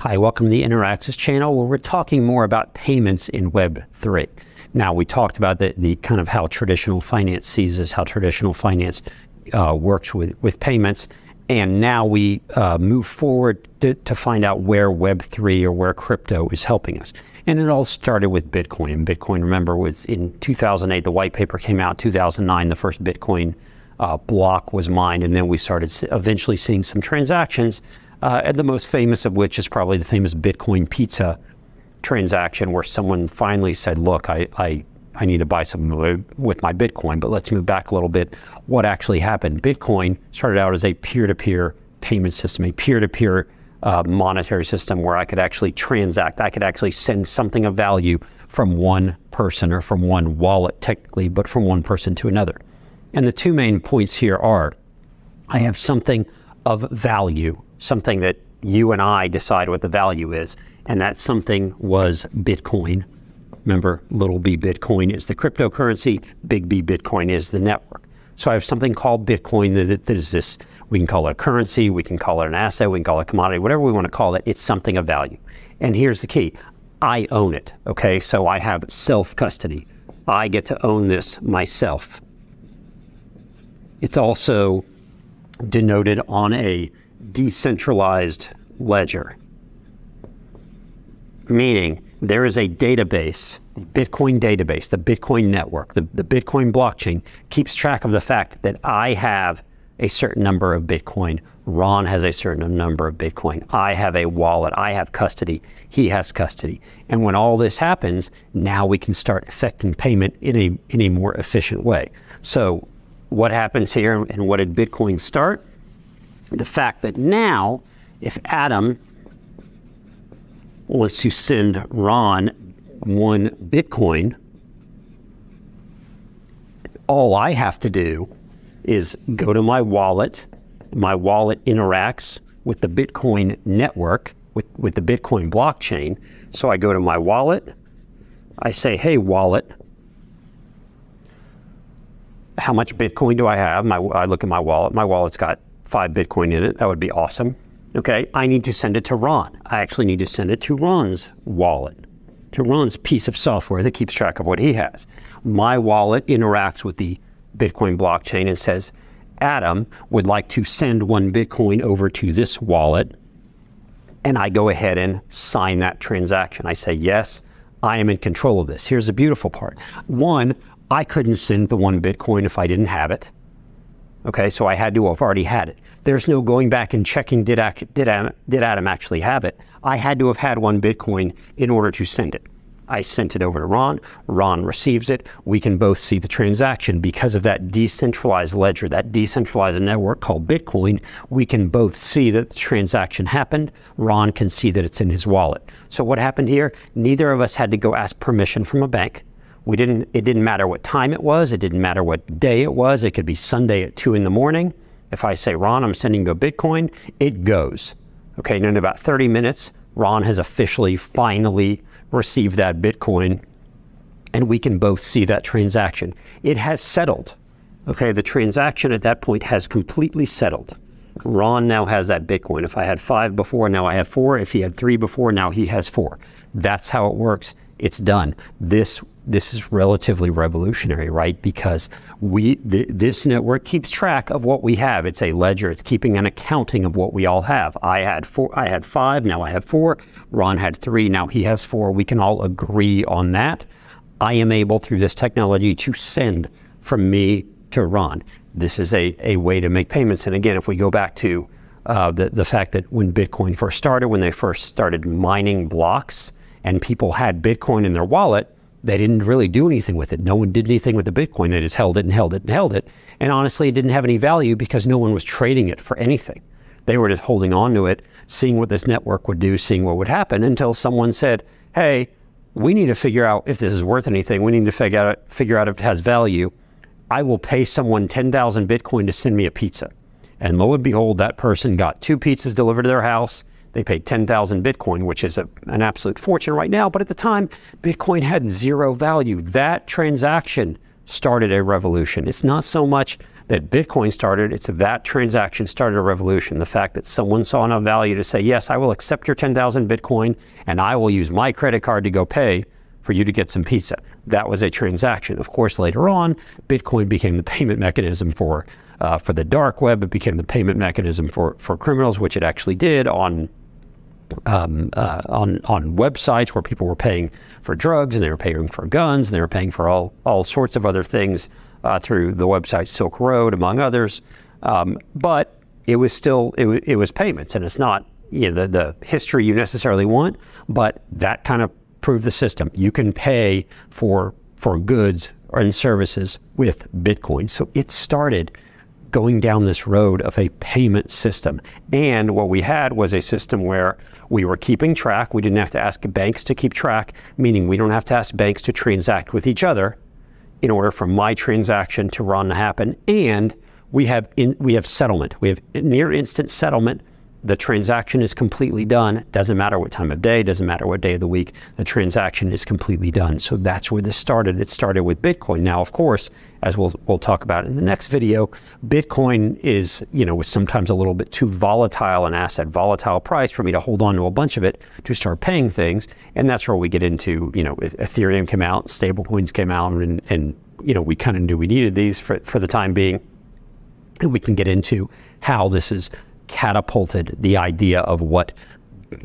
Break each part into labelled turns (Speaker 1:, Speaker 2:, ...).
Speaker 1: Hi, welcome to the Interaccess channel where we're talking more about payments in Web3. Now, we talked about the kind of how traditional finance sees this, how traditional finance works with payments. And now we move forward to find out where Web3 or where crypto is helping us. And it all started with Bitcoin. And Bitcoin, remember, was in 2008, the white paper came out. 2009, the first Bitcoin block was mined. And then we started eventually seeing some transactions. And the most famous of which is probably the famous Bitcoin pizza transaction, where someone finally said, look, I need to buy something with my Bitcoin. But let's move back a little bit. What actually happened? Bitcoin started out as a peer-to-peer payment system, a peer-to-peer monetary system where I could actually transact. I could actually send something of value from one person or from one wallet technically, but from one person to another. And the two main points here are, I have something of value, something that you and I decide what the value is, and that something was Bitcoin. Remember, little b Bitcoin is the cryptocurrency, big B Bitcoin is the network. So I have something called Bitcoin that is this, we can call it a currency, we can call it an asset, we can call it a commodity, whatever we want to call it, it's something of value. And here's the key, I own it, okay? So I have self-custody. I get to own this myself. It's also denoted on a decentralized ledger, meaning there is a database, the Bitcoin database, the Bitcoin network, the Bitcoin blockchain keeps track of the fact that I have a certain number of Bitcoin, Ron has a certain number of Bitcoin, I have a wallet, I have custody, he has custody. And when all this happens, now we can start effecting payment in a more efficient way. So what happens here, and what did Bitcoin start? The fact that now, if Adam wants to send Ron 1 Bitcoin, all I have to do is go to my wallet. My wallet interacts with the Bitcoin network, with the Bitcoin blockchain. So I go to my wallet, I say, hey wallet, how much Bitcoin do I have? I look at my wallet's got 5 Bitcoin in it. That would be awesome. Okay, I need to send it to Ron. I actually need to send it to Ron's wallet, to Ron's piece of software that keeps track of what he has. My wallet interacts with the Bitcoin blockchain and says, Adam would like to send 1 Bitcoin over to this wallet. And I go ahead and sign that transaction. I say, yes, I am in control of this. Here's the beautiful part. 1, I couldn't send the 1 Bitcoin if I didn't have it. Okay, so I had to have already had it. There's no going back and checking, did Adam actually have it? I had to have had 1 Bitcoin in order to send it. I sent it over to Ron. Ron receives it. We can both see the transaction because of that decentralized ledger, that decentralized network called Bitcoin. We can both see that the transaction happened. Ron can see that it's in his wallet. So what happened here? Neither of us had to go ask permission from a bank. It didn't matter what time it was. It didn't matter what day it was. It could be Sunday at 2 in the morning. If I say, Ron, I'm sending you a Bitcoin, it goes. Okay, and in about 30 minutes, Ron has officially, finally received that Bitcoin, and we can both see that transaction. It has settled. Okay, the transaction at that point has completely settled. Ron now has that Bitcoin. If I had 5 before, now I have 4. If he had 3 before, now he has 4. That's how it works. It's done. This is relatively revolutionary, right? Because this network keeps track of what we have. It's a ledger. It's keeping an accounting of what we all have. I had 5, now I have 4. Ron had 3, now he has 4. We can all agree on that. I am able, through this technology, to send from me to Ron. This is a way to make payments. And again, if we go back to the fact that when Bitcoin first started, when they first started mining blocks and people had Bitcoin in their wallet, they didn't really do anything with it. No one did anything with the Bitcoin. They just held it and held it and held it. And honestly, it didn't have any value because no one was trading it for anything. They were just holding on to it, seeing what this network would do, seeing what would happen, until someone said, hey, we need to figure out if this is worth anything. We need to figure out if it has value. I will pay someone 10,000 Bitcoin to send me a pizza. And lo and behold, that person got 2 pizzas delivered to their house. They paid 10,000 Bitcoin, which is an absolute fortune right now. But at the time, Bitcoin had 0 value. That transaction started a revolution. It's not so much that Bitcoin started, it's that transaction started a revolution. The fact that someone saw enough value to say, yes, I will accept your 10,000 Bitcoin and I will use my credit card to go pay for you to get some pizza. That was a transaction. Of course, later on, Bitcoin became the payment mechanism for the dark web. It became the payment mechanism for criminals, which it actually did on websites where people were paying for drugs and they were paying for guns and they were paying for all sorts of other things through the website Silk Road, among others. But it was still, it was payments, and it's not the history you necessarily want, but that kind of proved the system. You can pay for goods and services with Bitcoin. So it started going down this road of a payment system. And what we had was a system where we were keeping track. We didn't have to ask banks to keep track, meaning we don't have to ask banks to transact with each other in order for my transaction to run to happen. And we have settlement. We have near instant settlement. The transaction is completely done. Doesn't matter what time of day, doesn't matter what day of the week, the transaction is completely done. So that's where this started. It started with Bitcoin. Now, of course, as we'll talk about in the next video, Bitcoin is, was sometimes a little bit too volatile an asset, volatile price for me to hold on to a bunch of it to start paying things. And that's where we get into, Ethereum came out, stablecoins came out, and we kind of knew we needed these for the time being. And we can get into how this is catapulted the idea of what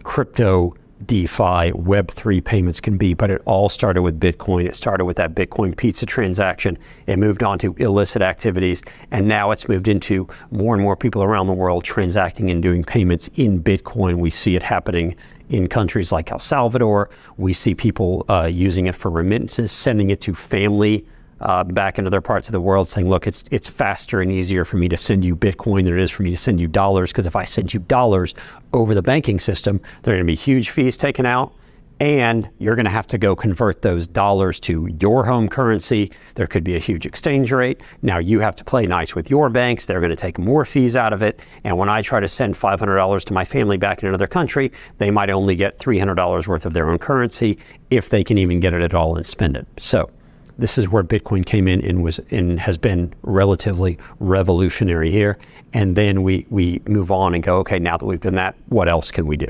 Speaker 1: crypto, DeFi, Web3 payments can be. But it all started with Bitcoin. It started with that Bitcoin pizza transaction. It moved on to illicit activities. And now it's moved into more and more people around the world transacting and doing payments in Bitcoin. We see it happening in countries like El Salvador. We see people using it for remittances, sending it to family back in other parts of the world, saying, look, it's faster and easier for me to send you Bitcoin than it is for me to send you dollars, because if I send you dollars over the banking system, there are going to be huge fees taken out, and you're going to have to go convert those dollars to your home currency. There could be a huge exchange rate. Now you have to play nice with your banks. They're going to take more fees out of it. And when I try to send $500 to my family back in another country, they might only get $300 worth of their own currency, if they can even get it at all and spend it. So this is where Bitcoin came in and has been relatively revolutionary here. And then we move on and go, okay, now that we've done that, what else can we do?